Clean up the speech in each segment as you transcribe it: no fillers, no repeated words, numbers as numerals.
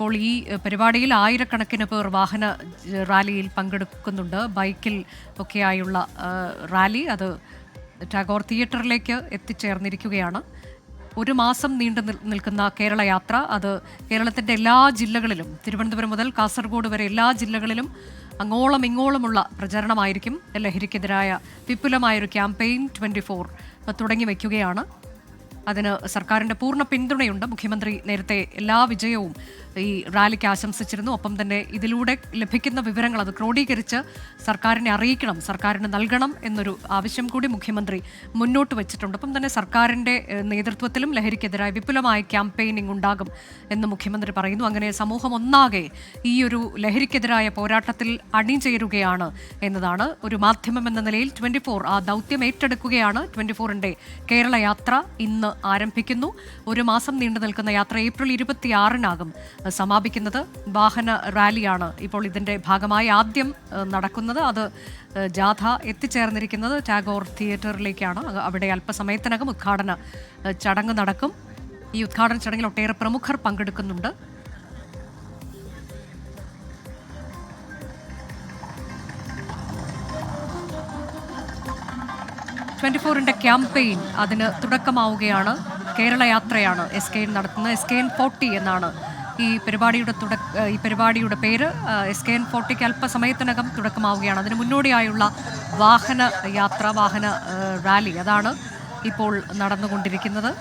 ഇപ്പോൾ ഈ പരിപാടിയിൽ ആയിരക്കണക്കിന് പേർ വാഹന റാലിയിൽ പങ്കെടുക്കുന്നുണ്ട്. ബൈക്കിൽ ഒക്കെയായുള്ള റാലി അത് ടാഗോർ തിയേറ്ററിലേക്ക് എത്തിച്ചേർന്നിരിക്കുകയാണ്. ഒരു മാസം നീണ്ടു നിൽക്കുന്ന കേരള യാത്ര അത് കേരളത്തിൻ്റെ എല്ലാ ജില്ലകളിലും, തിരുവനന്തപുരം മുതൽ കാസർഗോഡ് വരെ എല്ലാ ജില്ലകളിലും അങ്ങോളം ഇങ്ങോളമുള്ള പ്രചരണമായിരിക്കും. ലഹരിക്കെതിരായ വിപുലമായൊരു ക്യാമ്പയിൻ 24 തുടങ്ങി വയ്ക്കുകയാണ്. അതിന് സർക്കാരിൻ്റെ പൂർണ്ണ പിന്തുണയുണ്ട്. മുഖ്യമന്ത്രി നേരത്തെ എല്ലാ വിജയവും ഈ റാലിക്ക് ആശംസിച്ചിരുന്നു. ഒപ്പം തന്നെ ഇതിലൂടെ ലഭിക്കുന്ന വിവരങ്ങൾ അത് ക്രോഡീകരിച്ച് സർക്കാരിനെ അറിയിക്കണം, സർക്കാരിന് നൽകണം എന്നൊരു ആവശ്യം കൂടി മുഖ്യമന്ത്രി മുന്നോട്ട് വെച്ചിട്ടുണ്ട്. ഒപ്പം തന്നെ സർക്കാരിൻ്റെ നേതൃത്വത്തിലും ലഹരിക്കെതിരായ വിപുലമായ ക്യാമ്പയിനിങ് ഉണ്ടാകും എന്ന് മുഖ്യമന്ത്രി പറയുന്നു. അങ്ങനെ സമൂഹം ഒന്നാകെ ഈ ഒരു ലഹരിക്കെതിരായ പോരാട്ടത്തിൽ അണിചേരുകയാണ് എന്നതാണ്. ഒരു മാധ്യമം എന്ന നിലയിൽ 24 ആ ദൗത്യം ഏറ്റെടുക്കുകയാണ്. 24ൻ്റെ കേരള യാത്ര ഇന്ന് ആരംഭിക്കുന്നു. ഒരു മാസം നീണ്ടു നിൽക്കുന്ന യാത്ര ഏപ്രിൽ 26-നാകും സമാപിക്കുന്നത്. വാഹന റാലിയാണ് ഇപ്പോൾ ഇതിൻ്റെ ഭാഗമായി ആദ്യം നടക്കുന്നത്. അത് ജാഥ എത്തിച്ചേർന്നിരിക്കുന്നത് ടാഗോർ തിയേറ്ററിലേക്കാണ്. അവിടെ അല്പസമയത്തിനകം ഉദ്ഘാടന ചടങ്ങ് നടക്കും. ഈ ഉദ്ഘാടന ചടങ്ങിൽ ഒട്ടേറെ പ്രമുഖർ പങ്കെടുക്കുന്നുണ്ട്. ന്റെ ക്യാമ്പയിൻ അതിന് തുടക്കമാവുകയാണ്. കേരള യാത്രയാണ് SKN നടത്തുന്നത്. SKN 40 എന്നാണ് ഈ പരിപാടിയുടെ പേര്. SKN 40ക്ക് അല്പസമയത്തിനകം തുടക്കമാവുകയാണ്. അതിന് മുന്നോടിയായുള്ള വാഹന യാത്ര, വാഹന റാലി അതാണ് ഇപ്പോൾ നടന്നുകൊണ്ടിരിക്കുന്നത്.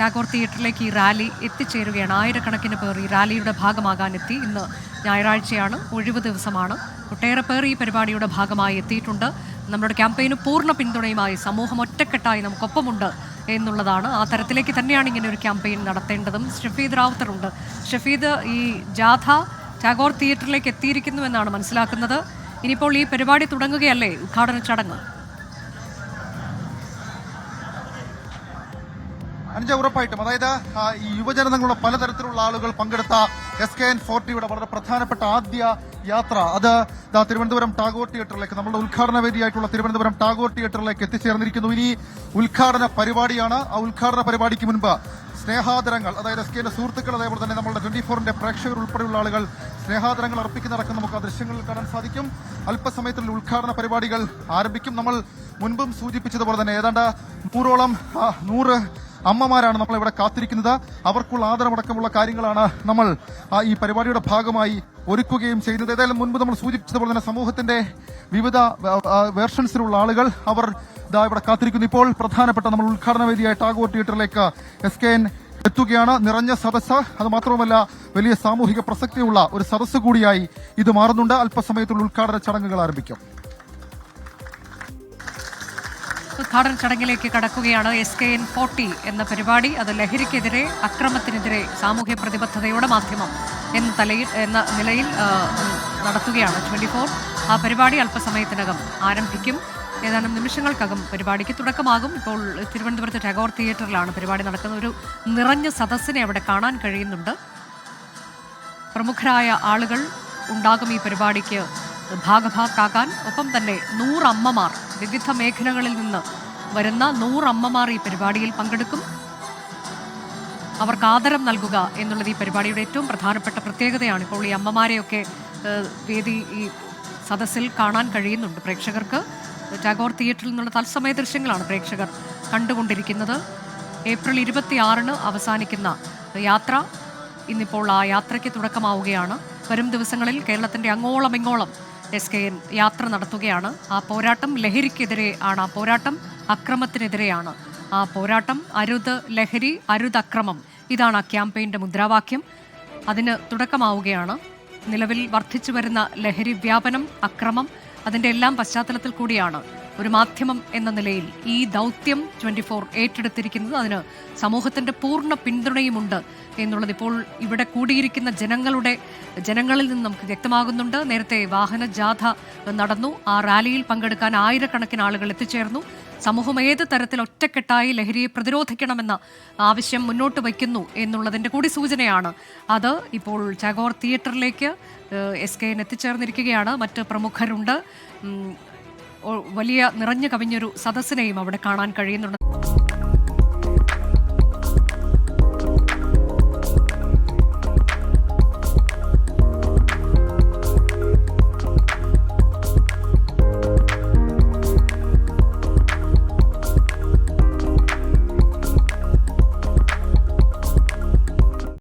ടാഗോർ തിയേറ്ററിലേക്ക് ഈ റാലി എത്തിച്ചേരുകയാണ്. ആയിരക്കണക്കിന് പേർ ഈ റാലിയുടെ ഭാഗമാകാനെത്തി. ഇന്ന് ഞായറാഴ്ചയാണ്, ഒഴിവ് ദിവസമാണ്. ഒട്ടേറെ പേർ ഈ പരിപാടിയുടെ ഭാഗമായി എത്തിയിട്ടുണ്ട്. നമ്മുടെ ക്യാമ്പയിന് പൂർണ്ണ പിന്തുണയുമായി സമൂഹം ഒറ്റക്കെട്ടായി നമുക്കൊപ്പമുണ്ട് എന്നുള്ളതാണ്. ആ തരത്തിലേക്ക് തന്നെയാണ് ഇങ്ങനെ ഒരു ക്യാമ്പയിൻ നടത്തേണ്ടതും. ഷഫീദ് റാവുത്തറുണ്ട്. ഷഫീദ്, ഈ ജാഥ ടാഗോർ തിയേറ്ററിലേക്ക് എത്തിയിരിക്കുന്നു എന്നാണ് മനസ്സിലാക്കുന്നത്. ഇനിയിപ്പോൾ ഈ പരിപാടി തുടങ്ങുകയല്ലേ, ഉദ്ഘാടന ചടങ്ങ്? അനുജ, ഉറപ്പായിട്ടും. അതായത് ഈ യുവജനങ്ങളുടെ പലതരത്തിലുള്ള ആളുകൾ പങ്കെടുത്ത SKN 40യുടെ വളരെ പ്രധാനപ്പെട്ട ആദ്യ യാത്ര അത് തിരുവനന്തപുരം ടാഗോർ തിയേറ്ററിലേക്ക്, നമ്മുടെ ഉദ്ഘാടന വേദിയായിട്ടുള്ള തിരുവനന്തപുരം ടാഗോർ തിയേറ്ററിലേക്ക് എത്തിച്ചേർന്നിരിക്കുന്നു. ഇനി ഉദ്ഘാടന പരിപാടിയാണ്. ആ ഉദ്ഘാടന പരിപാടിക്ക് മുൻപ് സ്നേഹാദരങ്ങൾ, അതായത് SKN സുഹൃത്തുക്കൾ, അതേപോലെ തന്നെ നമ്മുടെ 24ന്റെ പ്രേക്ഷകർ ഉൾപ്പെടെയുള്ള ആളുകൾ സ്നേഹാദരങ്ങൾ അർപ്പിക്കുന്നതടക്കം നമുക്ക് ആ ദൃശ്യങ്ങളിൽ കാണാൻ സാധിക്കും. അല്പസമയത്തിൽ ഉദ്ഘാടന പരിപാടികൾ ആരംഭിക്കും. നമ്മൾ മുൻപും സൂചിപ്പിച്ചതുപോലെ തന്നെ ഏതാണ്ട് 100 അമ്മമാരാണ് നമ്മളിവിടെ കാത്തിരിക്കുന്നത്. അവർക്കുള്ള ആദരമടക്കമുള്ള കാര്യങ്ങളാണ് നമ്മൾ ഈ പരിപാടിയുടെ ഭാഗമായി ഒരുക്കുകയും ചെയ്യുന്നത്. ഏതായാലും മുൻപ് നമ്മൾ സൂചിപ്പിച്ചതുപോലെ തന്നെ സമൂഹത്തിന്റെ വിവിധ വേർഷൻസിലുള്ള ആളുകൾ അവർ ഇവിടെ കാത്തിരിക്കുന്നു. ഇപ്പോൾ പ്രധാനപ്പെട്ട നമ്മൾ ഉദ്ഘാടന വേദിയായ ടാഗോർ തിയേറ്ററിലേക്ക് SKN എത്തുകയാണ്. നിറഞ്ഞ സദസ്സ്, അത് മാത്രവുമല്ല വലിയ സാമൂഹിക പ്രസക്തിയുള്ള ഒരു സദസ്സ് കൂടിയായി ഇത് മാറുന്നുണ്ട്. അല്പസമയത്തുള്ള ഉദ്ഘാടന ചടങ്ങുകൾ ആരംഭിക്കും. ഉദ്ഘാടന ചടങ്ങിലേക്ക് കടക്കുകയാണ്. SKN 40 എന്ന പരിപാടി അത് ലഹരിക്കെതിരെ, അക്രമത്തിനെതിരെ സാമൂഹ്യ പ്രതിബദ്ധതയുടെ മാധ്യമം എന്ന നിലയിൽ നടത്തുകയാണ് 24. ആ പരിപാടി അല്പസമയത്തിനകം ആരംഭിക്കും. ഏതാനും നിമിഷങ്ങൾക്കകം പരിപാടിക്ക് തുടക്കമാകും. ഇപ്പോൾ തിരുവനന്തപുരത്ത് ടാഗോർ തിയേറ്ററിലാണ് പരിപാടി നടക്കുന്നത്. ഒരു നിറഞ്ഞ സദസ്സിനെ അവിടെ കാണാൻ കഴിയുന്നുണ്ട്. പ്രമുഖരായ ആളുകൾ ഉണ്ടാകും ഈ പരിപാടിക്ക് ഭാഗഭാക്കാകാൻ. ഒപ്പം തന്നെ 100 അമ്മമാർ, വിവിധ മേഖലകളിൽ നിന്ന് വരുന്ന 100 അമ്മമാർ ഈ പരിപാടിയിൽ പങ്കെടുക്കും. അവർക്ക് ആദരം നൽകുക എന്നുള്ളത് ഈ പരിപാടിയുടെ ഏറ്റവും പ്രധാനപ്പെട്ട പ്രത്യേകതയാണ്. ഇപ്പോൾ ഈ അമ്മമാരെയൊക്കെ ഈ സദസ്സിൽ കാണാൻ കഴിയുന്നുണ്ട് പ്രേക്ഷകർക്ക്. ടാഗോർ തിയേറ്ററിൽ നിന്നുള്ള തത്സമയ ദൃശ്യങ്ങളാണ് പ്രേക്ഷകർ കണ്ടുകൊണ്ടിരിക്കുന്നത്. ഏപ്രിൽ 26-ന് അവസാനിക്കുന്ന യാത്ര, ഇന്നിപ്പോൾ ആ യാത്രയ്ക്ക് തുടക്കമാവുകയാണ്. വരും ദിവസങ്ങളിൽ കേരളത്തിൻ്റെ അങ്ങോളം ഇങ്ങോളം SKN യാത്ര നടത്തുകയാണ്. ആ പോരാട്ടം ലഹരിക്കെതിരെ ആണ്. ആ പോരാട്ടം അക്രമത്തിനെതിരെയാണ്. ആ പോരാട്ടം അരുത് ലഹരി, അരുത് അക്രമം, ഇതാണ് ആ ക്യാമ്പയിൻ്റെ മുദ്രാവാക്യം. അതിന് തുടക്കമാവുകയാണ്. നിലവിൽ വർദ്ധിച്ചു വരുന്ന ലഹരി വ്യാപനം, അക്രമം, അതിൻ്റെ എല്ലാം പശ്ചാത്തലത്തിൽ കൂടിയാണ് ഒരു മാധ്യമം എന്ന നിലയിൽ ഈ ദൗത്യം 24 ഏറ്റെടുത്തിരിക്കുന്നത്. അതിന് സമൂഹത്തിൻ്റെ പൂർണ്ണ പിന്തുണയുമുണ്ട് എന്നുള്ളത് ഇപ്പോൾ ഇവിടെ കൂടിയിരിക്കുന്ന ജനങ്ങളിൽ നിന്ന് നമുക്ക് വ്യക്തമാകുന്നുണ്ട്. നേരത്തെ വാഹന ജാഥ നടന്നു. ആ റാലിയിൽ പങ്കെടുക്കാൻ ആയിരക്കണക്കിന് ആളുകൾ എത്തിച്ചേർന്നു. സമൂഹം ഏത് തരത്തിൽ ഒറ്റക്കെട്ടായി ലഹരിയെ പ്രതിരോധിക്കണമെന്ന ആവശ്യം മുന്നോട്ട് വയ്ക്കുന്നു എന്നുള്ളതിൻ്റെ കൂടി സൂചനയാണ് അത്. ഇപ്പോൾ ടാഗോർ തിയേറ്ററിലേക്ക് SKN എത്തിച്ചേർന്നിരിക്കുകയാണ്. മറ്റ് പ്രമുഖരുണ്ട്. വലിയ നിറഞ്ഞു കവിഞ്ഞൊരു സദസ്സിനെയും അവിടെ കാണാൻ കഴിയുന്നുണ്ട്.